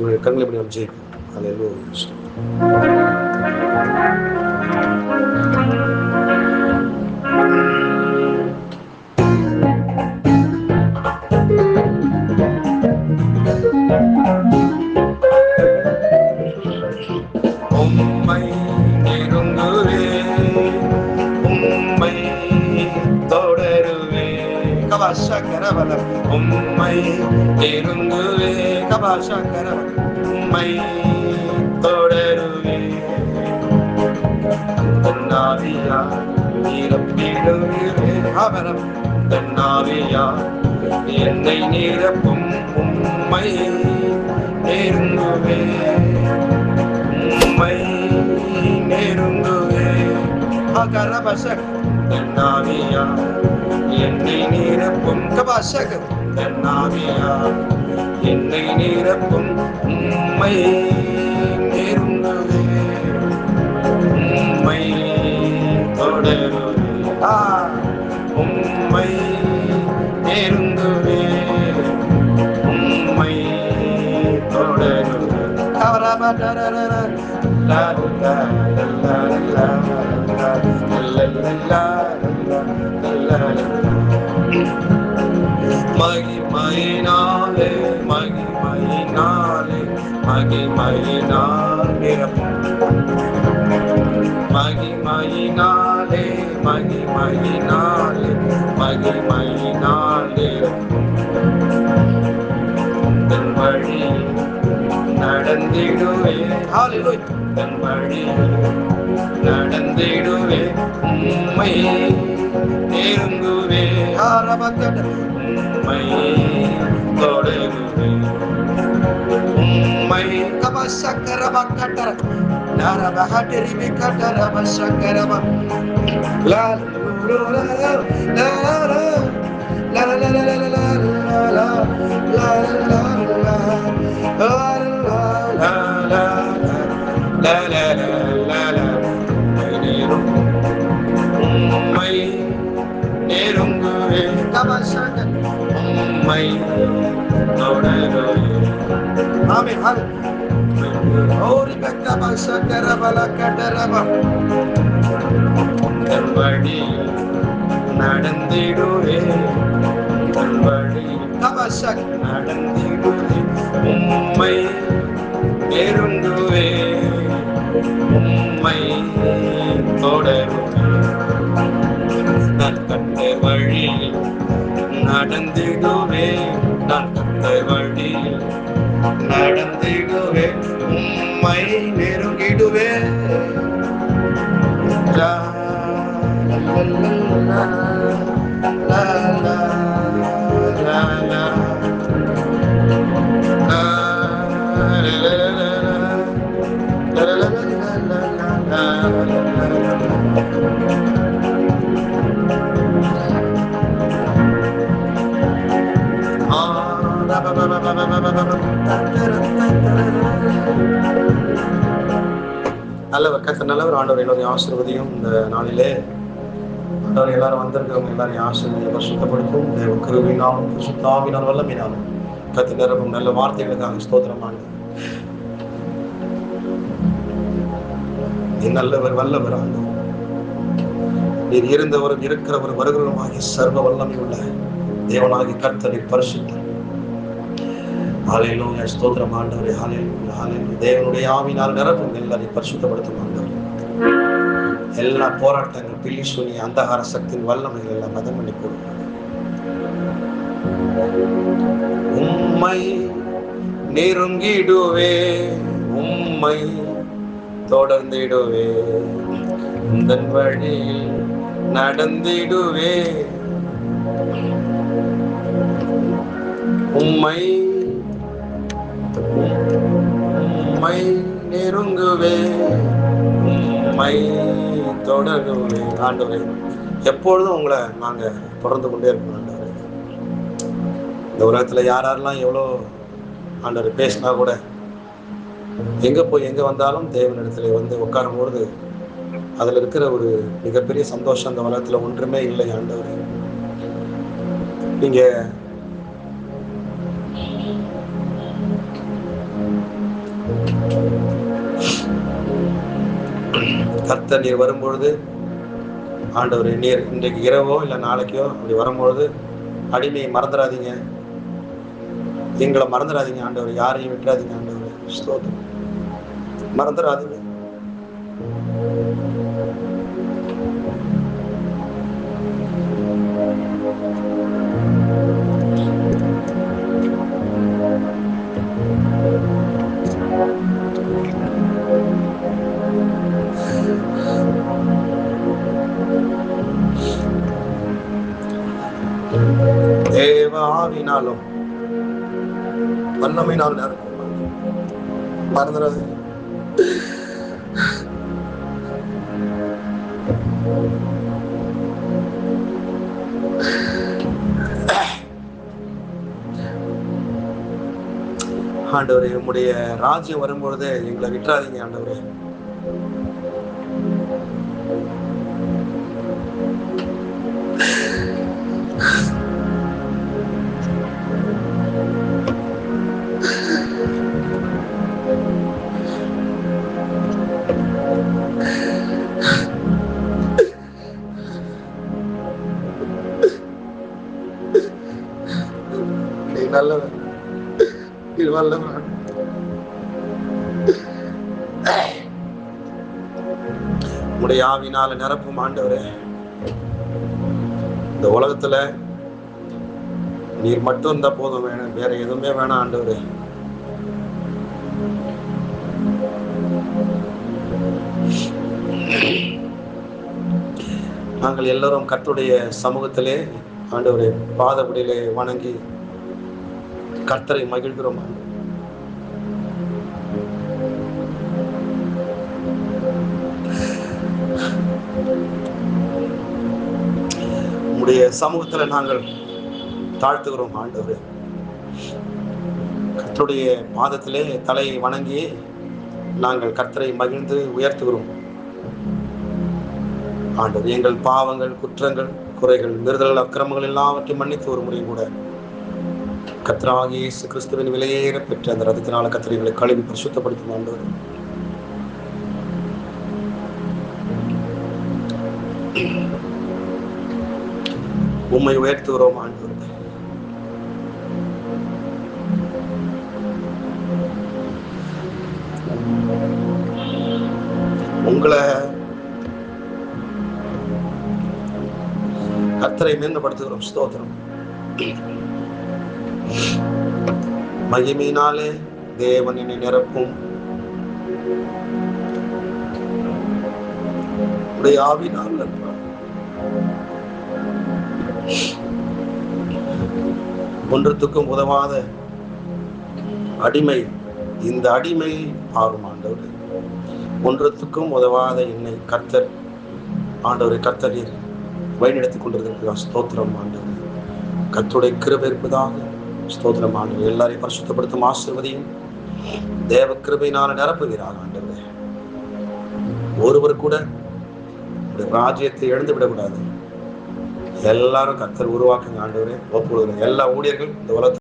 உங்களுடைய கண்களை இப்படி நம்ம ஜெயிப்போம். அல்லேலூயா. உம்மை நெருங்குவே, உம்மை தொடருவே, கபாஷக்கரவல. உம்மை நெருங்குவே, கபாஷக்கரவல. உம்மை தொடருவே, தன்னாவியா நிரப்பிடுவே, அவரம் தன்னாவியா என்னை நிரப்பும். உம்மை நெருங்குவே, உம்மை நெருங்குவே, அகரபசக் தன்னாவியா என்னை நிரப்பும். கபாஷக் தன்னாவியா என்னை நிரப்பும். உம்மை நெருங்குவே, உம்மை தொடருவே, உம்மை நெருங்குவே, உம்மை தொடருவே. மகிமையினாலே மகிமையினாலே மகிமையினால் நிரப்பும். மகிமையினாலே மகிமையினாலே மகிமையினால் நிரப்பும். தன் வழி நடந்திடுவே, தன் வழி நடந்திடுவே, உம்மை நெருங்குவே, உம்மை தொடருவே, உம்மை கபசக்கரப கட்டர நரப ஹட்டிரிபி கட்டரப சக்கரப லா லா லா லா லா லா லா உம்மை நெருங்குவே, உம்மை தொடருவே. ஆமென். ஓரி கபசக்கரபல கட்டரப தன் வழி நடந்திடுவே, தன் வழி கபசக் நடந்திடுவே, உம்மை நெருங்குவே, உம்மை தொடருவே. நான் கண்ட வழியில் நடந்திடுவே, நான் கண்ட வழியில் நடந்திடுவே, உம்மை நெருங்கிடுவே. லா லா லா லா லா லா லா நல்லவர் கர்த்தர் நல்லவர். ஆண்டவர் எல்லாரையும் ஆசீர்வதியும். இந்த நாளிலே ஆண்டவர் எல்லாரும் வந்திருக்கவங்க எல்லாரையும் ஆசீர்வதியும் பரிசுத்தப்படுத்தும். தேவ கிருபையினாலும் பரிசுத்தாவினால் வல்லமையினாலும் கர்த்தர் நிரப்பும் நல்ல வார்த்தைகளுக்காக ஸ்தோத்திரம். ஆண்டவர் நீ நல்லவர், வல்லவர். ஆண்டவர் நீர் இருந்தவரும் இருக்கிறவரும் வருகிறவருமாகிய சர்வ வல்லமை உள்ள தேவனாகிய கர்த்தரை பரிசுத்தர். ஹல்லேலூயா, ஸ்தோத்திரம் ஆண்டவரே. ஹல்லேலூயா, ஹல்லேலூயா. தேவனுடைய ஆவியினால் நிரப்பும் எல்லாரையும் பரிசுத்தப்படுத்தும் ஆண்டவரே. எல்லா போராட்டங்கள், பில்லி சூனி, அந்தகார சக்தியின் வல்லமைகள் எல்லாம் மதம் பண்ணி போடுவாங்க. உம்மை நெருங்கிடுவே, உம்மை தொடர்ந்திடுவே, உந்தன் வழியில் நடந்திடுவே, உம்மை உம்மை நெருங்குவே, உம்மை தொடருவே. ஆண்டவரே எப்பொழுதும் உங்களை நாங்க தொடர்ந்து கொண்டே இருக்கோம். ஆண்டவரே இந்த உலகத்துல யாரெல்லாம் எவ்வளோ ஆண்டவர் பேசினா கூட, எங்க போய் எங்க வந்தாலும் தேவனிடத்துல வந்து உட்காரும் பொழுது அதுல இருக்கிற ஒரு மிகப்பெரிய சந்தோஷம் அந்த உலகத்துல ஒன்றுமே இல்லை. ஆண்டவரே நீங்க கர்த்தர் நீர் வரும்பொழுது ஆண்டவரே, நீர் இன்றைக்கு இரவோ இல்லை நாளைக்கோ அப்படி வரும்பொழுது அடிமையை மறந்துடாதீங்க, எங்களை மறந்துடாதீங்க ஆண்டவர், யாரையும் விட்டுறாதீங்க ஆண்டவர். ஸ்தோத்திரம். மறந்துடாதீங்க. தேவ ஆவினாலும் வல்லமையினாலும் மறந்துடாதீங்க. ஆண்டவரே, உம்முடைய ராஜ்யம் வரும்பொழுது எங்களை விட்டுறாதீங்க ஆண்டவரே. நீ நல்லவன், நீ வல்லவன். உம்முடைய ஆவினால நிரப்பும் ஆண்டவரே. இந்த உலகத்துல நீர் மட்டும் இருந்தா போதும், வேணும், வேற எதுவுமே வேணாம் ஆண்டவரே. நாங்கள் எல்லாரும் கர்த்தருடைய சமூகத்திலே ஆண்டவரே பாதபடியிலே வணங்கி கர்த்தரை மகிழ்கிறோம். உம்முடைய சமூகத்துல நாங்கள் தாழ்த்துகிறோம் ஆண்டவரே. கர்த்தருடைய பாதத்திலே தலையை வணங்கி நாங்கள் கர்த்தரை மகிழ்ந்து உயர்த்துகிறோம் ஆண்டவர். எங்கள் பாவங்கள், குற்றங்கள், குறைகள், மீறுதல்கள், அக்கிரமங்கள் எல்லாவற்றையும் மன்னித்து ஒரு முறை கூட கர்த்தராகிய இயேசு கிறிஸ்துவின் விலையேற பெற்ற அந்த ரத்தத்தினால கர்த்தரை கழுவி பரிசுத்தப்படுத்தும் ஆண்டவர். உம்மை உயர்த்துகிறோம் ஆண்டவர். உங்களை கர்த்தரை மேன்மைப்படுத்துகிறோம். ஸ்தோத்திரம். மகிமையினாலே தேவன் என்னை நிரப்பும், உடைய ஆவினால் ஒன்றுத்துக்கும் உதவாத அடிமை, இந்த அடிமை ஆறும் ஆண்டவர். ஒன்றுத்துக்கும் உதவாத என்னை கர்த்தர் ஆண்டவரை கர்த்தர் வழிநடத்திக் கொண்டிருக்கிறார். ஸ்தோத்திரம் ஆண்டவர். கர்த்தருடைய கிருபை இருப்பதாக. ஸ்தோத்திரம் ஆண்டவர். எல்லாரையும் பரிசுத்தப்படுத்தும் ஆசீர்வதியும் தேவ கிருபையினால நிரப்புகிறார் ஆண்டவர். ஒருவர் கூட ராஜ்யத்தை எழுந்து விடக்கூடாது. எல்லாரும் கர்த்தர் உருவாக்குங்க ஆண்டவரே. ஒப்புக்கொள்கிறேன். எல்லா ஊழியர்கள் இந்த உலகத்தில்